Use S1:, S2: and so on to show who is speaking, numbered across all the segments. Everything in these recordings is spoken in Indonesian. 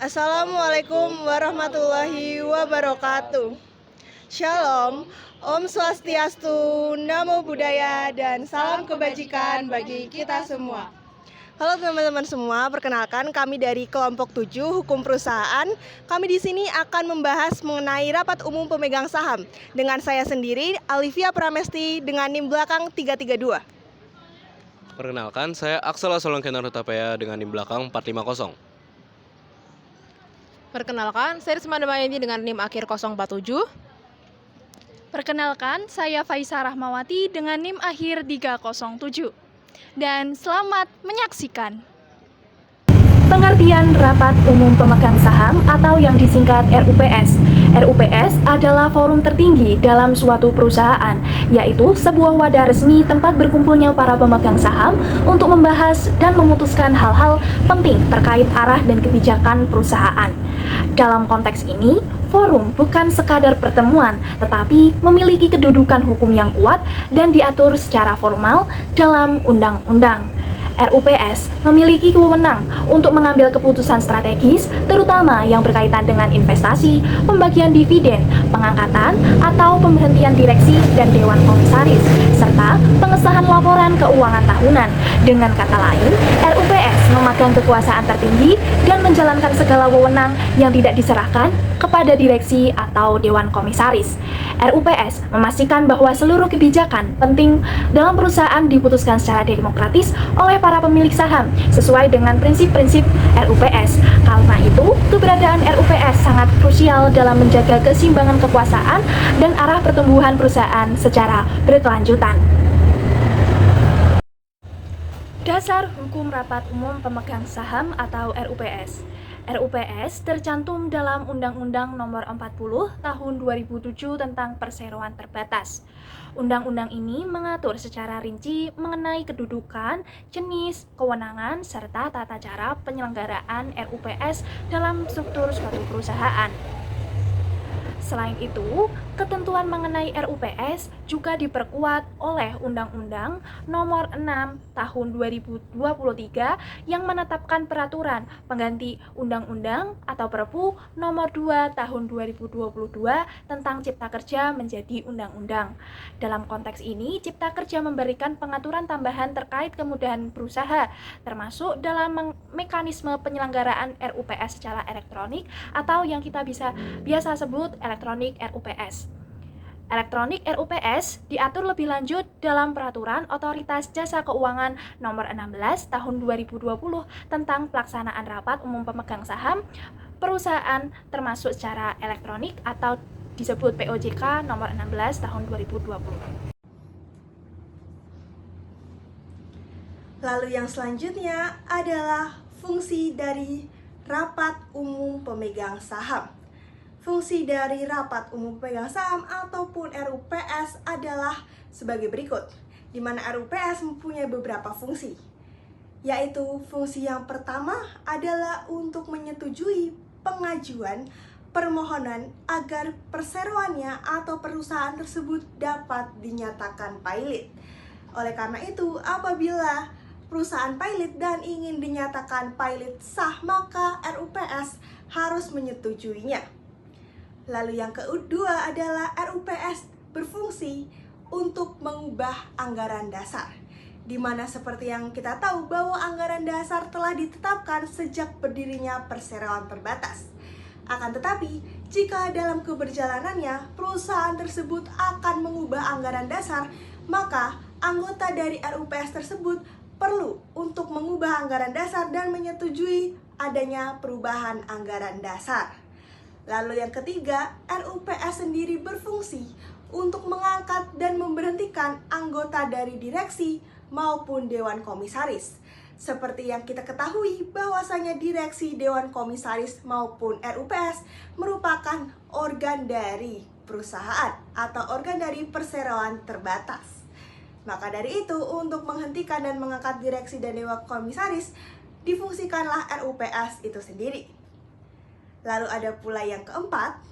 S1: Assalamualaikum warahmatullahi wabarakatuh. Shalom, Om Swastiastu, Namo Buddhaya, dan salam kebajikan bagi kita semua. Halo teman-teman semua, perkenalkan kami dari kelompok 7 Hukum Perusahaan. Kami di sini akan membahas mengenai rapat umum pemegang saham dengan saya sendiri, Alivia Pramesti, dengan NIM belakang 332.
S2: Perkenalkan, saya Aksala Solongkenar Hutapea dengan NIM belakang 450.
S3: Perkenalkan, saya Risma Damayanti dengan NIM akhir 047.
S4: Perkenalkan, saya Faisa Rahmawati dengan NIM akhir 307. Dan selamat menyaksikan.
S5: Pengertian Rapat Umum Pemegang Saham atau yang disingkat RUPS. RUPS adalah forum tertinggi dalam suatu perusahaan, yaitu sebuah wadah resmi tempat berkumpulnya para pemegang saham untuk membahas dan memutuskan hal-hal penting terkait arah dan kebijakan perusahaan. Dalam konteks ini, forum bukan sekadar pertemuan, tetapi memiliki kedudukan hukum yang kuat dan diatur secara formal dalam undang-undang. RUPS memiliki wewenang untuk mengambil keputusan strategis, terutama yang berkaitan dengan investasi, pembagian dividen, pengangkatan atau pemberhentian direksi dan dewan komisaris, serta pengesahan laporan keuangan tahunan. Dengan kata lain, RUPS memegang kekuasaan tertinggi dan menjalankan segala wewenang yang tidak diserahkan kepada direksi atau dewan komisaris. RUPS memastikan bahwa seluruh kebijakan penting dalam perusahaan diputuskan secara demokratis oleh para pemilik saham sesuai dengan prinsip-prinsip RUPS. Karena itu, keberadaan RUPS sangat krusial dalam menjaga keseimbangan kekuasaan dan arah pertumbuhan perusahaan secara berkelanjutan. Dasar Hukum Rapat Umum Pemegang Saham atau RUPS. RUPS tercantum dalam Undang-Undang Nomor 40 Tahun 2007 tentang Perseroan Terbatas. Undang-undang ini mengatur secara rinci mengenai kedudukan, jenis, kewenangan, serta tata cara penyelenggaraan RUPS dalam struktur suatu perusahaan. Selain itu, ketentuan mengenai RUPS juga diperkuat oleh Undang-Undang Nomor 6 Tahun 2023 yang menetapkan peraturan pengganti Undang-Undang atau Perpu Nomor 2 Tahun 2022 tentang Cipta Kerja menjadi Undang-Undang. Dalam konteks ini, Cipta Kerja memberikan pengaturan tambahan terkait kemudahan berusaha, termasuk dalam mekanisme penyelenggaraan RUPS secara elektronik atau yang kita biasa sebut elektronik RUPS. Elektronik RUPS diatur lebih lanjut dalam Peraturan Otoritas Jasa Keuangan Nomor 16 Tahun 2020 tentang pelaksanaan rapat umum pemegang saham perusahaan termasuk secara elektronik atau disebut POJK Nomor 16 Tahun 2020.
S1: Lalu yang selanjutnya adalah fungsi dari Rapat Umum Pemegang Saham. Fungsi dari Rapat Umum Pemegang Saham ataupun RUPS adalah sebagai berikut, di mana RUPS mempunyai beberapa fungsi, yaitu fungsi yang pertama adalah untuk menyetujui pengajuan permohonan agar perseroannya atau perusahaan tersebut dapat dinyatakan pilot. Oleh karena itu, apabila perusahaan pilot dan ingin dinyatakan pilot sah, maka RUPS harus menyetujuinya. Lalu yang kedua adalah RUPS berfungsi untuk mengubah anggaran dasar, di mana seperti yang kita tahu bahwa anggaran dasar telah ditetapkan sejak berdirinya perseroan terbatas. Akan tetapi, jika dalam keberjalanannya perusahaan tersebut akan mengubah anggaran dasar, maka anggota dari RUPS tersebut perlu untuk mengubah anggaran dasar dan menyetujui adanya perubahan anggaran dasar. Lalu yang ketiga, RUPS sendiri berfungsi untuk mengangkat dan memberhentikan anggota dari direksi maupun dewan komisaris. Seperti yang kita ketahui bahwasanya direksi, dewan komisaris maupun RUPS merupakan organ dari perusahaan atau organ dari perseroan terbatas. Maka dari itu, untuk menghentikan dan mengangkat direksi dan dewan komisaris, difungsikanlah RUPS itu sendiri. Lalu ada pula yang keempat,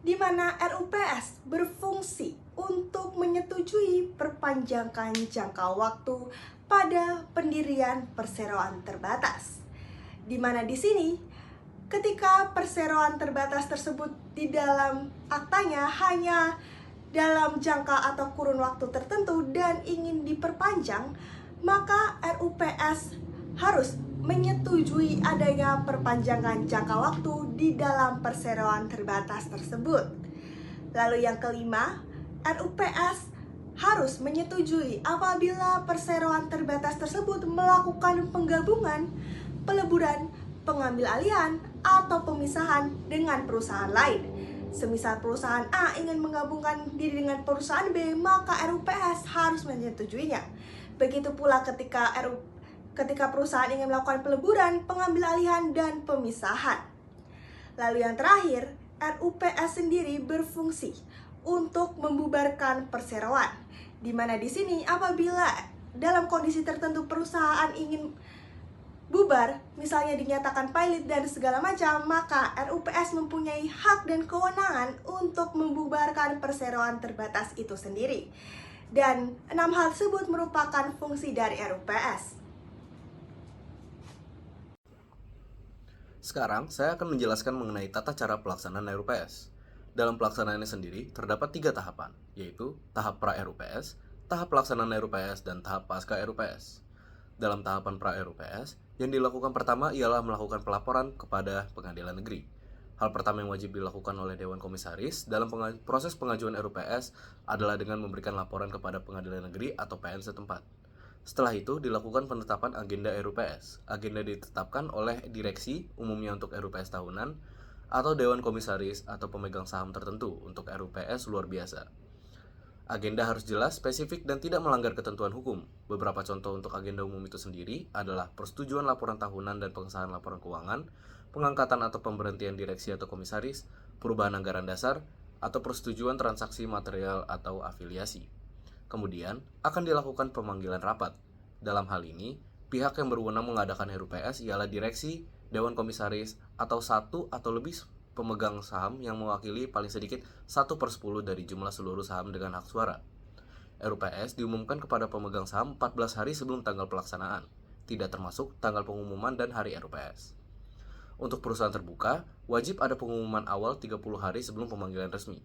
S1: di mana RUPS berfungsi untuk menyetujui perpanjangan jangka waktu pada pendirian perseroan terbatas. Di mana di sini ketika perseroan terbatas tersebut di dalam aktanya hanya dalam jangka atau kurun waktu tertentu dan ingin diperpanjang, maka RUPS harus menyetujui adanya perpanjangan jangka waktu di dalam perseroan terbatas tersebut. Lalu yang kelima, RUPS harus menyetujui apabila perseroan terbatas tersebut melakukan penggabungan, peleburan, pengambil alihan, atau pemisahan dengan perusahaan lain. Semisal perusahaan A ingin menggabungkan diri dengan perusahaan B, maka RUPS harus menyetujuinya. Begitu pula ketika perusahaan ingin melakukan peleburan, pengambil alihan, dan pemisahan. Lalu yang terakhir, RUPS sendiri berfungsi untuk membubarkan perseroan, di mana di sini apabila dalam kondisi tertentu perusahaan ingin bubar, misalnya dinyatakan pilot dan segala macam, maka RUPS mempunyai hak dan kewenangan untuk membubarkan perseroan terbatas itu sendiri. Dan 6 hal tersebut merupakan fungsi dari RUPS.
S2: Sekarang, saya akan menjelaskan mengenai tata cara pelaksanaan RUPS. Dalam pelaksanaannya sendiri, terdapat 3 tahapan, yaitu tahap pra-RUPS, tahap pelaksanaan RUPS, dan tahap pasca RUPS. Dalam tahapan pra-RUPS, yang dilakukan pertama ialah melakukan pelaporan kepada pengadilan negeri. Hal pertama yang wajib dilakukan oleh Dewan Komisaris dalam proses pengajuan RUPS adalah dengan memberikan laporan kepada pengadilan negeri atau PN setempat. Setelah itu, dilakukan penetapan agenda RUPS. Agenda ditetapkan oleh direksi, umumnya untuk RUPS tahunan, atau Dewan Komisaris atau pemegang saham tertentu untuk RUPS luar biasa. Agenda harus jelas, spesifik, dan tidak melanggar ketentuan hukum. Beberapa contoh untuk agenda umum itu sendiri adalah persetujuan laporan tahunan dan pengesahan laporan keuangan, pengangkatan atau pemberhentian direksi atau komisaris, perubahan anggaran dasar, atau persetujuan transaksi material atau afiliasi. Kemudian, akan dilakukan pemanggilan rapat. Dalam hal ini, pihak yang berwenang mengadakan RUPS ialah direksi, Dewan Komisaris, atau satu atau lebih pemegang saham yang mewakili paling sedikit 1/10 dari jumlah seluruh saham dengan hak suara. RUPS diumumkan kepada pemegang saham 14 hari sebelum tanggal pelaksanaan, tidak termasuk tanggal pengumuman dan hari RUPS. Untuk perusahaan terbuka, wajib ada pengumuman awal 30 hari sebelum pemanggilan resmi.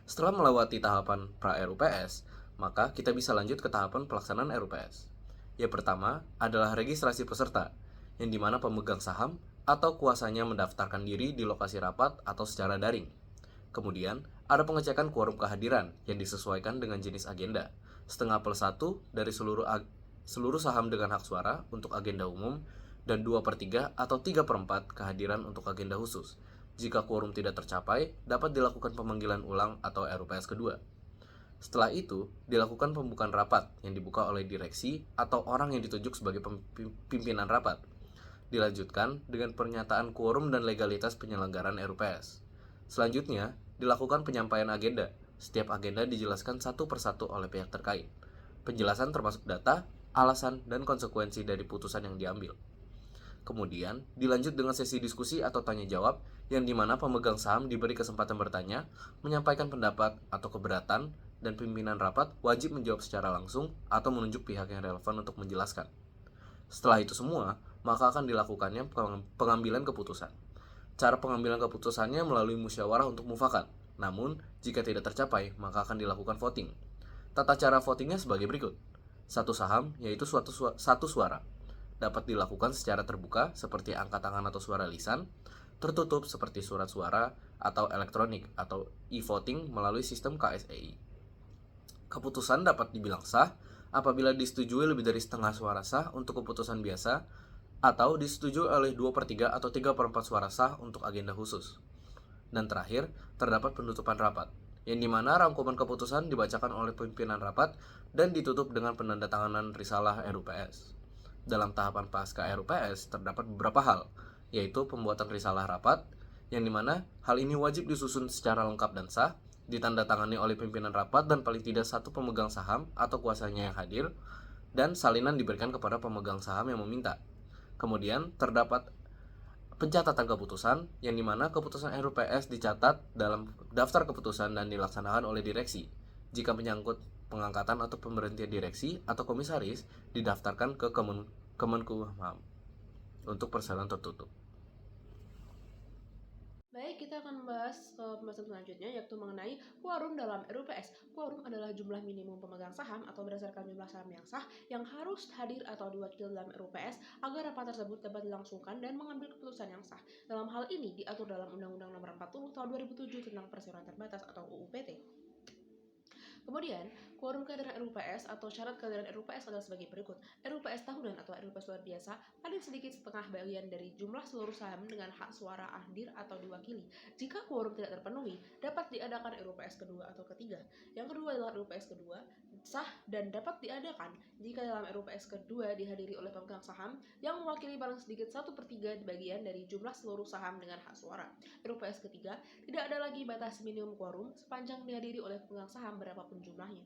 S2: Setelah melewati tahapan pra-RUPS, maka kita bisa lanjut ke tahapan pelaksanaan RUPS. Yang pertama adalah registrasi peserta, yang dimana pemegang saham atau kuasanya mendaftarkan diri di lokasi rapat atau secara daring. Kemudian, ada pengecekan quorum kehadiran yang disesuaikan dengan jenis agenda, 1/2+1 dari seluruh saham dengan hak suara untuk agenda umum, dan 2/3 atau 3/4 kehadiran untuk agenda khusus. Jika quorum tidak tercapai, dapat dilakukan pemanggilan ulang atau RUPS kedua. Setelah itu, dilakukan pembukaan rapat yang dibuka oleh direksi atau orang yang ditunjuk sebagai pimpinan rapat. Dilanjutkan dengan pernyataan quorum dan legalitas penyelenggaraan RUPS. Selanjutnya, dilakukan penyampaian agenda. Setiap agenda dijelaskan satu persatu oleh pihak terkait. Penjelasan termasuk data, alasan, dan konsekuensi dari putusan yang diambil. Kemudian, dilanjut dengan sesi diskusi atau tanya jawab, yang dimana pemegang saham diberi kesempatan bertanya, menyampaikan pendapat atau keberatan, dan pimpinan rapat wajib menjawab secara langsung atau menunjuk pihak yang relevan untuk menjelaskan. Setelah itu semua, maka akan dilakukannya pengambilan keputusan. Cara pengambilan keputusannya melalui musyawarah untuk mufakat. Namun, jika tidak tercapai, maka akan dilakukan voting. Tata cara votingnya sebagai berikut. Satu saham, yaitu satu suara. Dapat dilakukan secara terbuka seperti angkat tangan atau suara lisan, tertutup seperti surat suara, atau elektronik atau e-voting melalui sistem KSEI. Keputusan dapat dibilang sah apabila disetujui lebih dari setengah suara sah untuk keputusan biasa, atau disetujui oleh 2/3 atau 3/4 suara sah untuk agenda khusus. Dan terakhir, terdapat penutupan rapat, yang dimana rangkuman keputusan dibacakan oleh pimpinan rapat dan ditutup dengan penandatanganan risalah RUPS. Dalam tahapan pasca RUPS terdapat beberapa hal, yaitu pembuatan risalah rapat, yang dimana hal ini wajib disusun secara lengkap dan sah, ditandatangani oleh pimpinan rapat dan paling tidak satu pemegang saham atau kuasanya yang hadir, dan salinan diberikan kepada pemegang saham yang meminta. Kemudian terdapat pencatatan keputusan, yang dimana keputusan RUPS dicatat dalam daftar keputusan dan dilaksanakan oleh direksi. Jika menyangkut pengangkatan atau pemberhentian direksi atau komisaris, didaftarkan ke Kemenkumham untuk persyaratan tertutup.
S3: Baik, kita akan membahas pembahasan selanjutnya yaitu mengenai quorum dalam RUPS. Quorum adalah jumlah minimum pemegang saham atau berdasarkan jumlah saham yang sah yang harus hadir atau diwakili dalam RUPS agar rapat tersebut dapat dilangsungkan dan mengambil keputusan yang sah. Dalam hal ini diatur dalam Undang-Undang Nomor 40 Tahun 2007 tentang Perseroan Terbatas atau UU PT. Kemudian, quorum kehadiran RUPS atau syarat kehadiran RUPS adalah sebagai berikut. RUPS tahunan atau RUPS luar biasa paling sedikit setengah bagian dari jumlah seluruh saham dengan hak suara hadir atau diwakili. Jika quorum tidak terpenuhi, dapat diadakan RUPS kedua atau ketiga. Yang kedua adalah RUPS kedua, sah dan dapat diadakan jika dalam RUPS kedua dihadiri oleh pemegang saham yang mewakili paling sedikit 1/3 bagian dari jumlah seluruh saham dengan hak suara. RUPS ketiga, tidak ada lagi batas minimum quorum sepanjang dihadiri oleh pemegang saham berapapun jumlahnya.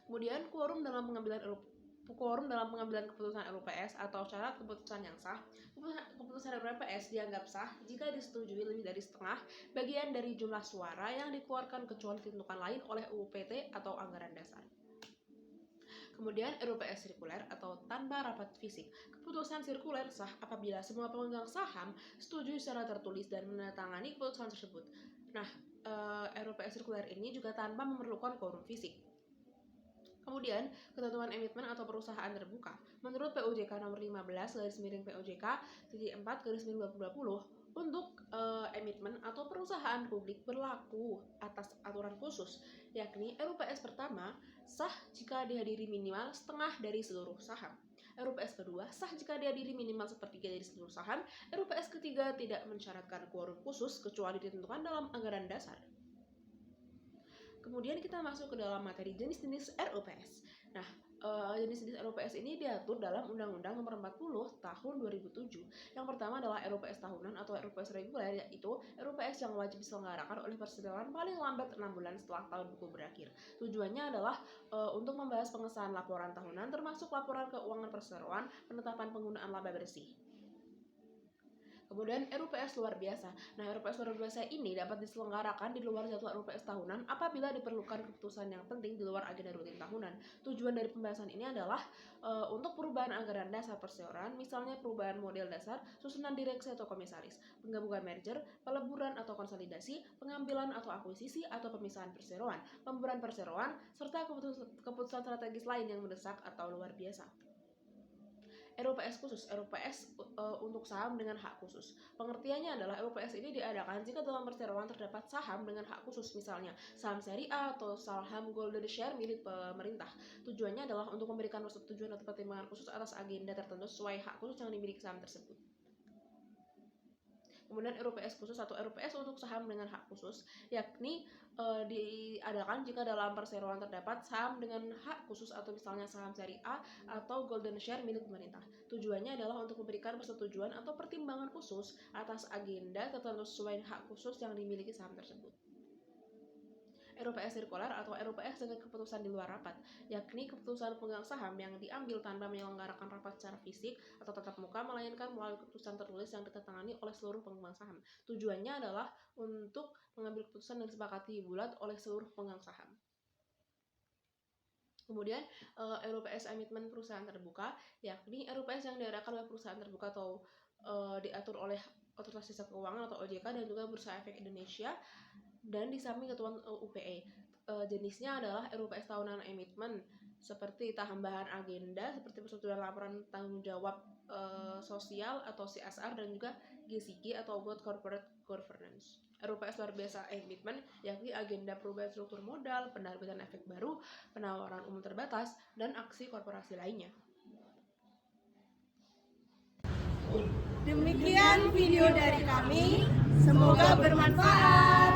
S3: Kemudian quorum dalam pengambilan keputusan RUPS atau syarat keputusan yang sah. Keputusan RUPS dianggap sah jika disetujui lebih dari setengah bagian dari jumlah suara yang dikeluarkan kecuali ditentukan lain oleh UU PT atau anggaran dasar. Kemudian RUPS sirkuler atau tanpa rapat fisik. Keputusan sirkuler sah apabila semua pemegang saham setuju secara tertulis dan menandatangani keputusan tersebut. Nah, RUPS sirkuler ini juga tanpa memerlukan quorum fisik. Kemudian, ketentuan emitmen atau perusahaan terbuka. Menurut PUJK nomor 15/PUJK 4/2020, untuk emitmen atau perusahaan publik berlaku atas aturan khusus, yakni RUPS pertama sah jika dihadiri minimal setengah dari seluruh saham. RUPS kedua sah jika dihadiri minimal 1/3 dari seluruh saham. RUPS ketiga tidak mensyaratkan quorum khusus kecuali ditentukan dalam anggaran dasar. Kemudian kita masuk ke dalam materi jenis-jenis RUPS. Nah, jenis-jenis RUPS ini diatur dalam Undang-Undang Nomor 40 Tahun 2007. Yang pertama adalah RUPS tahunan atau RUPS reguler, yaitu RUPS yang wajib diselenggarakan oleh perseroan paling lambat 6 bulan setelah tahun buku berakhir. Tujuannya adalah untuk membahas pengesahan laporan tahunan termasuk laporan keuangan perseroan, penetapan penggunaan laba bersih. Kemudian RUPS luar biasa. Nah, RUPS luar biasa ini dapat diselenggarakan di luar jadwal RUPS tahunan apabila diperlukan keputusan yang penting di luar agenda rutin tahunan. Tujuan dari pembahasan ini adalah untuk perubahan anggaran dasar perseroan, misalnya perubahan model dasar, susunan direksi atau komisaris, penggabungan merger, peleburan atau konsolidasi, pengambilan atau akuisisi atau pemisahan perseroan, pembubaran perseroan, serta keputusan strategis lain yang mendesak atau luar biasa. RUPS khusus, RUPS untuk saham dengan hak khusus. Pengertiannya adalah RUPS ini diadakan jika dalam perseroan terdapat saham dengan hak khusus, misalnya saham seri A atau saham golden share milik pemerintah. Tujuannya adalah untuk memberikan persetujuan atau pertimbangan khusus atas agenda tertentu sesuai hak khusus yang dimiliki saham tersebut. Kemudian RUPS khusus atau RUPS untuk saham dengan hak khusus, yakni diadakan jika dalam perseroan terdapat saham dengan hak khusus atau misalnya saham seri A atau golden share milik pemerintah. Tujuannya adalah untuk memberikan persetujuan atau pertimbangan khusus atas agenda tertentu sesuai hak khusus yang dimiliki saham tersebut. RUPS sirkuler atau RUPS dengan keputusan di luar rapat, yakni keputusan pemegang saham yang diambil tanpa menyelenggarakan rapat secara fisik atau tatap muka, melainkan melalui keputusan tertulis yang ditandatangani oleh seluruh pemegang saham. Tujuannya adalah untuk mengambil keputusan dan disepakati bulat oleh seluruh pemegang saham. Kemudian RUPS emitmen perusahaan terbuka, yakni RUPS yang diadakan oleh perusahaan terbuka atau diatur oleh Otoritas Jasa Keuangan atau OJK dan juga Bursa Efek Indonesia dan di samping ketentuan UPE. Jenisnya adalah RUPS tahunan emitmen seperti tambahan agenda, seperti persetujuan laporan tanggung jawab sosial atau CSR dan juga GCG atau Good Corporate Governance. RUPS luar biasa emitmen yakni agenda perubahan struktur modal, penerbitan efek baru, penawaran umum terbatas, dan aksi korporasi lainnya.
S1: Demikian video dari kami, semoga bermanfaat.